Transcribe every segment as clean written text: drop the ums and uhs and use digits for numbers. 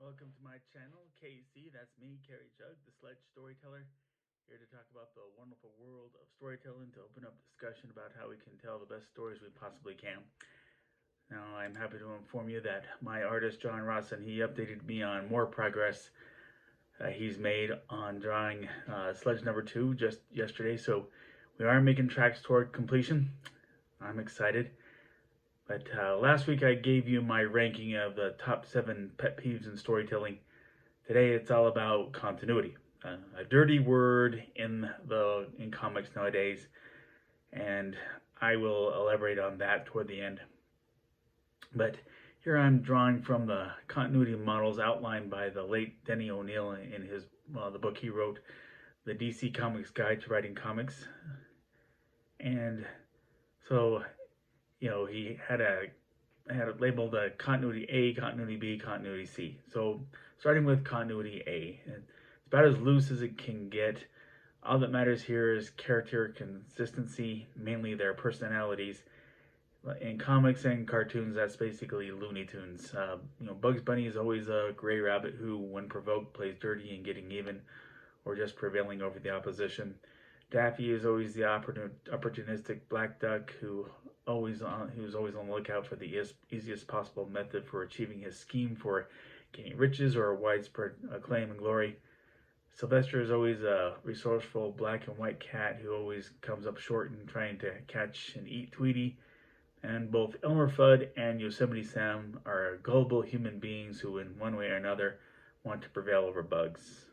Welcome to my channel, KC. That's me, Carrie Jug, the Sledge storyteller, here to talk about the wonderful world of storytelling, to open up discussion about how we can tell the best stories we possibly can. Now, I'm happy to inform you that my artist, John Rawson, he updated me on more progress he's made on drawing Sledge number 2 just yesterday, so we are making tracks toward completion. I'm excited. But last week I gave you my ranking of the top 7 pet peeves in storytelling. Today it's all about continuity, a dirty word in comics nowadays, and I will elaborate on that toward the end. But here I'm drawing from the continuity models outlined by the late Denny O'Neil in his the book he wrote, The DC Comics Guide to Writing Comics. And so, he had it labeled continuity A, continuity B, continuity C. So starting with continuity A, it's about as loose as it can get. All that matters here is character consistency, mainly their personalities. In comics and cartoons, that's basically Looney Tunes. Bugs Bunny is always a gray rabbit who, when provoked, plays dirty and getting even, or just prevailing over the opposition. Daffy is always the opportunistic black duck who's always on the lookout for the easiest possible method for achieving his scheme for gaining riches or widespread acclaim and glory. Sylvester is always a resourceful black and white cat who always comes up short in trying to catch and eat Tweety. And both Elmer Fudd and Yosemite Sam are gullible human beings who, in one way or another, want to prevail over bugs.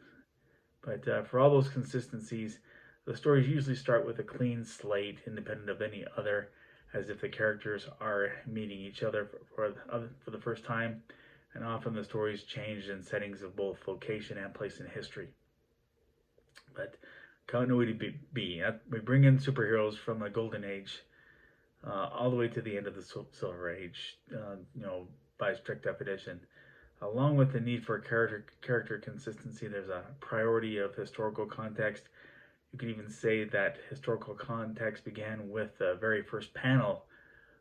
But for all those consistencies, the stories usually start with a clean slate, independent of any other, as if the characters are meeting each other for the first time, and often the stories change in settings of both location and place in history. But continuity B, we bring in superheroes from the Golden Age all the way to the end of the Silver Age, by strict definition. Along with the need for character consistency, there's a priority of historical context. You could even say that historical context began with the very first panel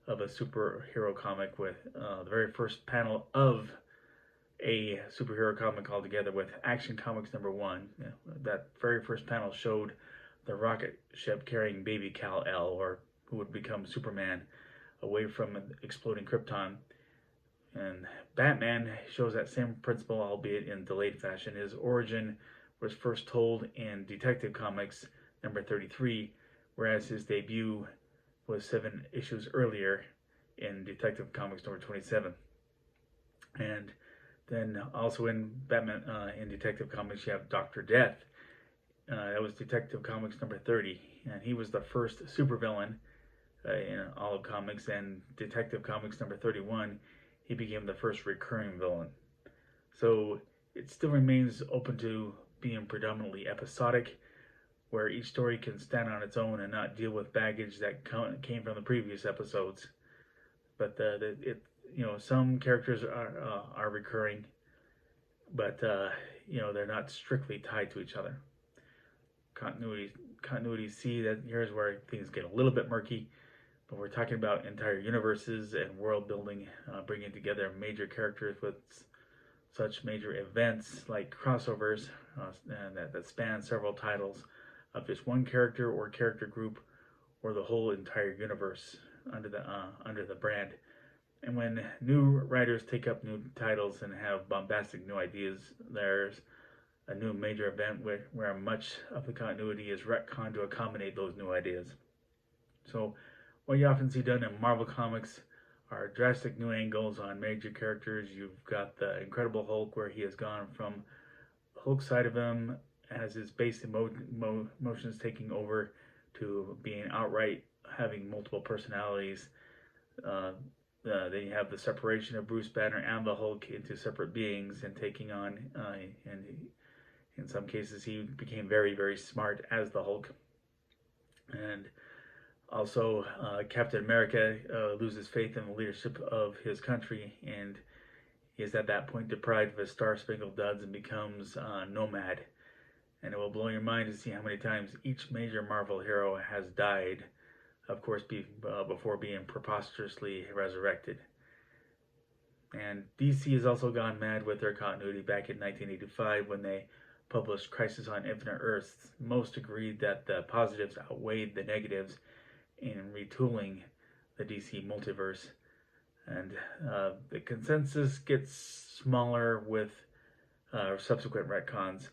of a superhero comic, with the very first panel of a superhero comic altogether, with Action Comics number 1. That very first panel showed the rocket ship carrying baby Kal-El, or who would become Superman, away from exploding Krypton. And Batman shows that same principle, albeit in delayed fashion. His origin was first told in Detective Comics number 33, whereas his debut was 7 issues earlier in Detective Comics number 27. And then also in Batman, in Detective Comics, you have Dr. Death. That was Detective Comics number 30, and he was the first supervillain in all of comics. And Detective Comics number 31, he became the first recurring villain. So it still remains open to being predominantly episodic, where each story can stand on its own and not deal with baggage that came from the previous episodes. But some characters are recurring, but they're not strictly tied to each other. Continuity C, that here's where things get a little bit murky, but we're talking about entire universes and world building, bringing together major characters with such major events like crossovers that span several titles of just one character or character group, or the whole entire universe under the brand. And when new writers take up new titles and have bombastic new ideas, there's a new major event where much of the continuity is retconned to accommodate those new ideas. So what you often see done in Marvel Comics are drastic new angles on major characters. You've got the Incredible Hulk, where he has gone from the Hulk side of him as his base emotions taking over, to being outright having multiple personalities. Then you have the separation of Bruce Banner and the Hulk into separate beings, and taking on, and in some cases he became very, very smart as the Hulk. And also, Captain America loses faith in the leadership of his country, and he is at that point deprived of his star-spangled duds and becomes nomad. And it will blow your mind to see how many times each major Marvel hero has died, of course, before being preposterously resurrected. And DC has also gone mad with their continuity back in 1985 when they published Crisis on Infinite Earths. Most agreed that the positives outweighed the negatives in retooling the DC multiverse. And the consensus gets smaller with subsequent retcons.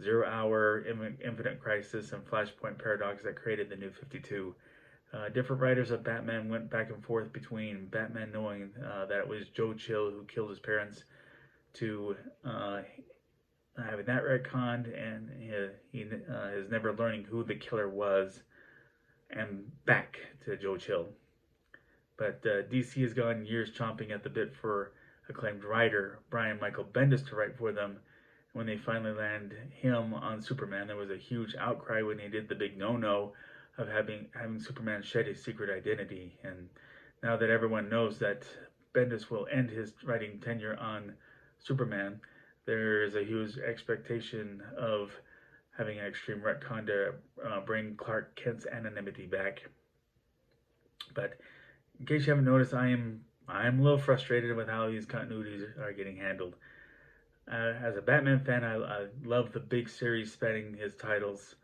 0 Hour, Infinite Crisis, and Flashpoint Paradox that created the New 52. Different writers of Batman went back and forth between Batman knowing that it was Joe Chill who killed his parents to having that retconned, and he is never learning who the killer was, and back to Joe Chill. But DC has gone years chomping at the bit for acclaimed writer Brian Michael Bendis to write for them. When they finally land him on Superman, there was a huge outcry when he did the big no-no of having Superman shed his secret identity. And now that everyone knows that Bendis will end his writing tenure on Superman, there is a huge expectation of having an extreme retcon to bring Clark Kent's anonymity back. But in case you haven't noticed, I am a little frustrated with how these continuities are getting handled. As a Batman fan, I love the big series spanning his titles.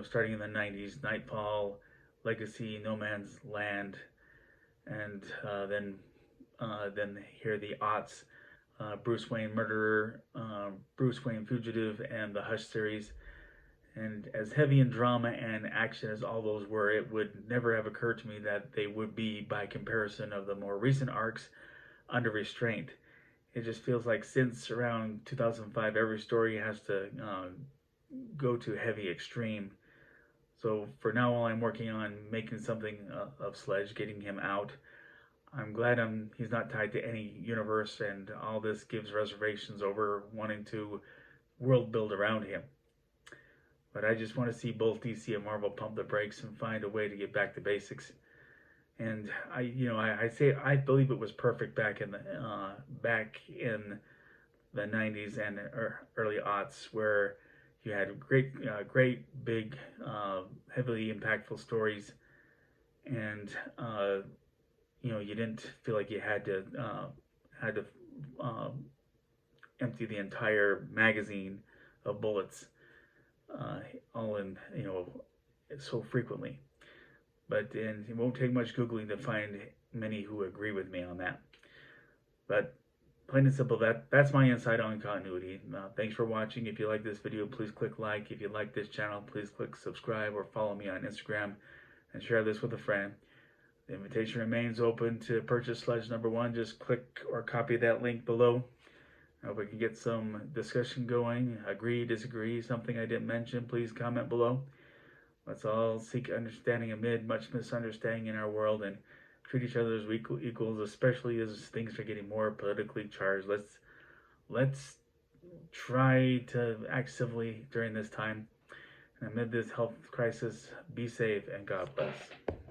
Starting in the 90s, Nightfall, Legacy, No Man's Land, and then here the aughts, Bruce Wayne Murderer, Bruce Wayne Fugitive, and the Hush series. And as heavy in drama and action as all those were, it would never have occurred to me that they would be, by comparison of the more recent arcs, under restraint. It just feels like since around 2005, every story has to go to heavy extreme. So for now, while I'm working on making something of Sledge, getting him out, I'm glad he's not tied to any universe, and all this gives reservations over wanting to world build around him. But I just want to see both DC and Marvel pump the brakes and find a way to get back to basics. And I believe it was perfect back in the 90s and early aughts, where you had great big, heavily impactful stories, and you didn't feel like you had to empty the entire magazine of bullets all in so frequently. But it won't take much Googling to find many who agree with me on that. But plain and simple, that's my insight on continuity. Thanks for watching. If you like this video, please click like. If you like this channel, please click subscribe or follow me on Instagram and share this with a friend. The invitation remains open to purchase Sledge #1. Just click or copy that link below. I hope we can get some discussion going. Agree, disagree, something I didn't mention, please comment below. Let's all seek understanding amid much misunderstanding in our world and treat each other as equals, especially as things are getting more politically charged. Let's try to act civilly during this time. And amid this health crisis, be safe and God bless.